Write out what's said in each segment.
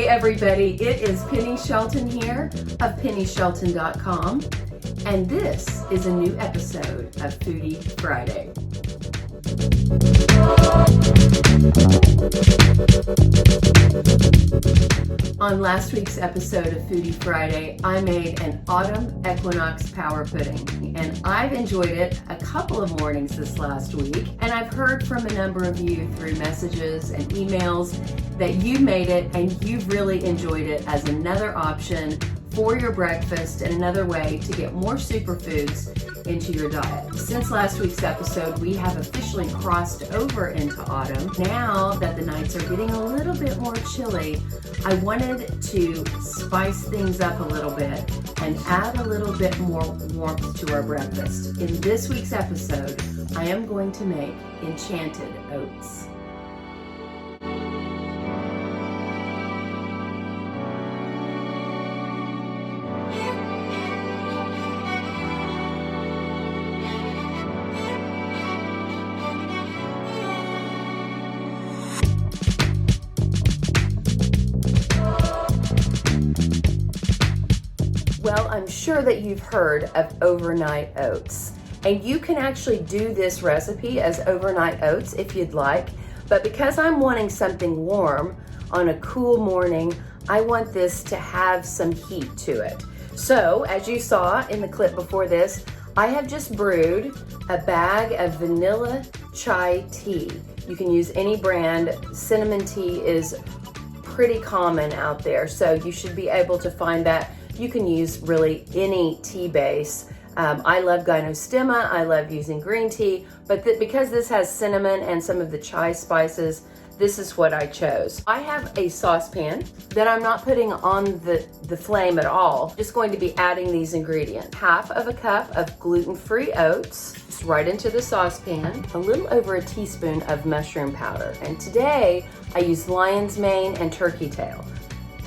everybody, it is Penny Shelton here of PennyShelton.com, and this is a new episode of Foodie Friday. On last week's episode of Foodie Friday, I made an autumn equinox power pudding, and I've enjoyed it a couple of mornings this last week, and I've heard from a number of you through messages and emails that you made it and you've really enjoyed it as another option for your breakfast and another way to get more superfoods into your diet. Since last week's episode, we have officially crossed over into autumn. Now that the nights are getting a little bit more chilly, I wanted to spice things up a little bit and add a little bit more warmth to our breakfast. In this week's episode, I am going to make Enchanted oats. Well, I'm sure that you've heard of overnight oats, and you can actually do this recipe as overnight oats if you'd like, but because I'm wanting something warm on a cool morning, I want this to have some heat to it. So, as you saw in the clip before this, I have just brewed a bag of vanilla chai tea. You can use any brand. Cinnamon tea is pretty common out there, so you should be able to find that. You can use really any tea base. I love gynostemma, I love using green tea, but because this has cinnamon and some of the chai spices, this is what I chose. I have a saucepan that I'm not putting on the flame at all. Just going to be adding these ingredients. Half of a cup of gluten-free oats, just right into the saucepan. A little over a teaspoon of mushroom powder. And today I use lion's mane and turkey tail.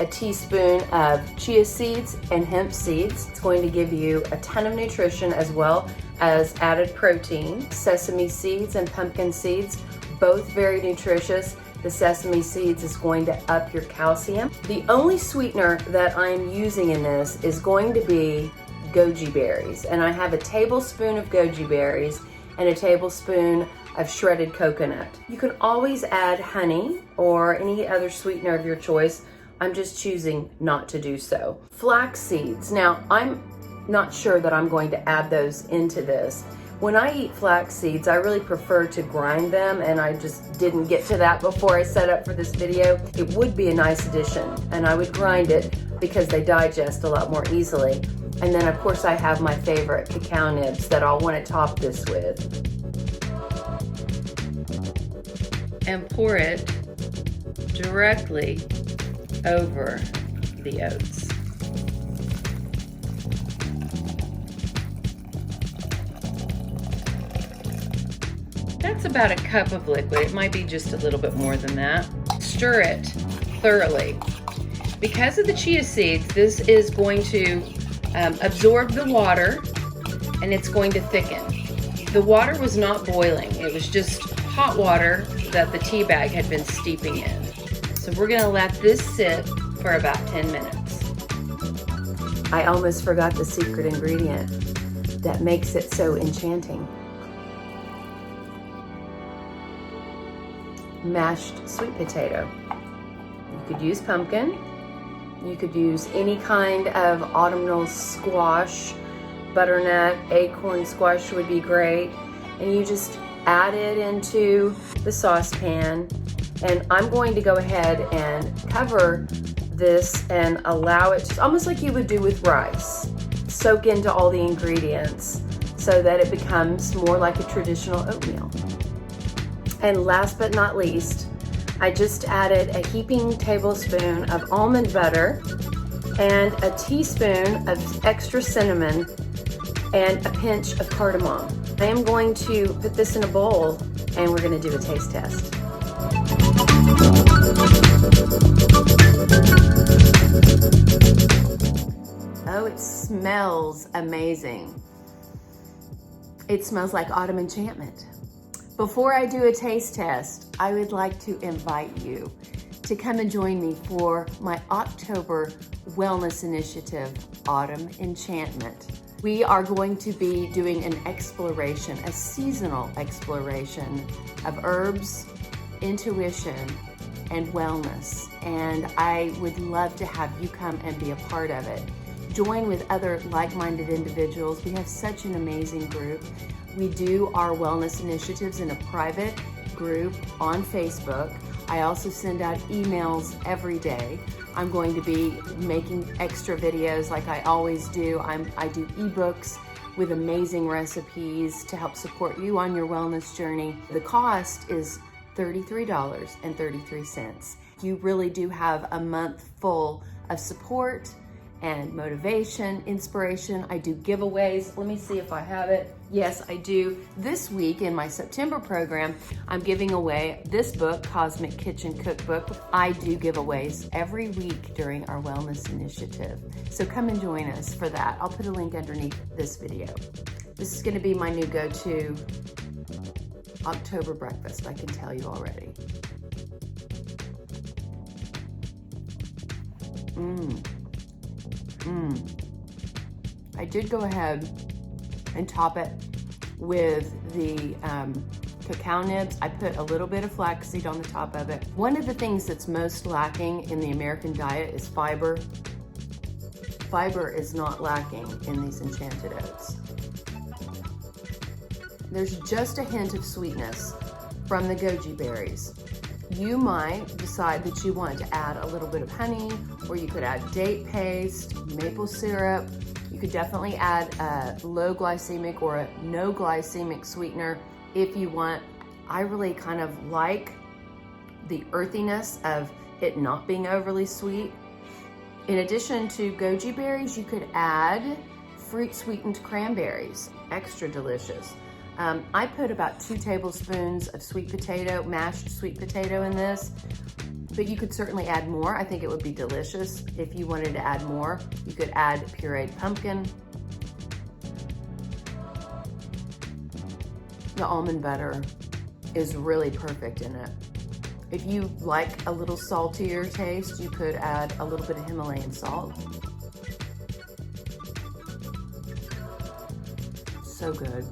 A teaspoon of chia seeds and hemp seeds. It's going to give you a ton of nutrition as well as added protein. Sesame seeds and pumpkin seeds, both very nutritious. The sesame seeds is going to up your calcium. The only sweetener that I'm using in this is going to be goji berries. And I have a tablespoon of goji berries and a tablespoon of shredded coconut. You can always add honey or any other sweetener of your choice. I'm just choosing not to do so. Flax seeds. Now, I'm not sure that I'm going to add those into this. When I eat flax seeds, I really prefer to grind them, and I just didn't get to that before I set up for this video. It would be a nice addition, and I would grind it because they digest a lot more easily. And then, of course, I have my favorite cacao nibs that I'll want to top this with. And pour it directly over the oats. That's about a cup of liquid. It might be just a little bit more than that. Stir it thoroughly. Because of the chia seeds, this is going to absorb the water and it's going to thicken. The water was not boiling. It was just hot water that the tea bag had been steeping in. So we're gonna let this sit for about 10 minutes. I almost forgot the secret ingredient that makes it so enchanting. Mashed sweet potato. You could use pumpkin. You could use any kind of autumnal squash, butternut, acorn squash would be great. And you just add it into the saucepan. And I'm going to go ahead and cover this and allow it to, almost like you would do with rice, soak into all the ingredients so that it becomes more like a traditional oatmeal. And last but not least, I just added a heaping tablespoon of almond butter and a teaspoon of extra cinnamon and a pinch of cardamom. I am going to put this in a bowl and we're going to do a taste test. Oh, it smells amazing. It smells like autumn enchantment. Before I do a taste test, I would like to invite you to to come and join me for my October wellness initiative, Autumn Enchantment. We are going to be doing an exploration, a seasonal exploration of herbs, intuition, and wellness. And I would love to have you come and be a part of it. Join with other like-minded individuals. We have such an amazing group. We do our wellness initiatives in a private group on Facebook. I also send out emails every day. I'm going to be making extra videos like I always do. I do ebooks with amazing recipes to help support you on your wellness journey. The cost is $33.33. You really do have a month full of support and motivation, inspiration. I do giveaways. Let me see if I have it. Yes, I do. This week in my September program, I'm giving away this book, Cosmic Kitchen Cookbook. I do giveaways every week during our wellness initiative. So come and join us for that. I'll put a link underneath this video. This is gonna be my new go-to October breakfast, I can tell you already. I did go ahead and top it with the cacao nibs. I put a little bit of flaxseed on the top of it. One of the things that's most lacking in the American diet is fiber. Fiber is not lacking in these Enchanted Oats. There's just a hint of sweetness from the goji berries. You might decide that you want to add a little bit of honey, or you could add date paste, maple syrup. You could definitely add a low glycemic or a no glycemic sweetener if you want. I really kind of like the earthiness of it not being overly sweet. In addition to goji berries, you could add fruit sweetened cranberries, extra delicious. I put about 2 tablespoons of sweet potato, mashed sweet potato in this, but you could certainly add more. I think it would be delicious if you wanted to add more. You could add pureed pumpkin. The almond butter is really perfect in it. If you like a little saltier taste, you could add a little bit of Himalayan salt. So good.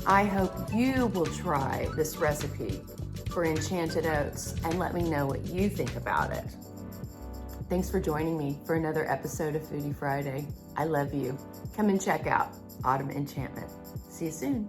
I hope you will try this recipe for Enchanted Oats and let me know what you think about it. Thanks for joining me for another episode of Foodie Friday. I love you. Come and check out Autumn Enchantment. See you soon.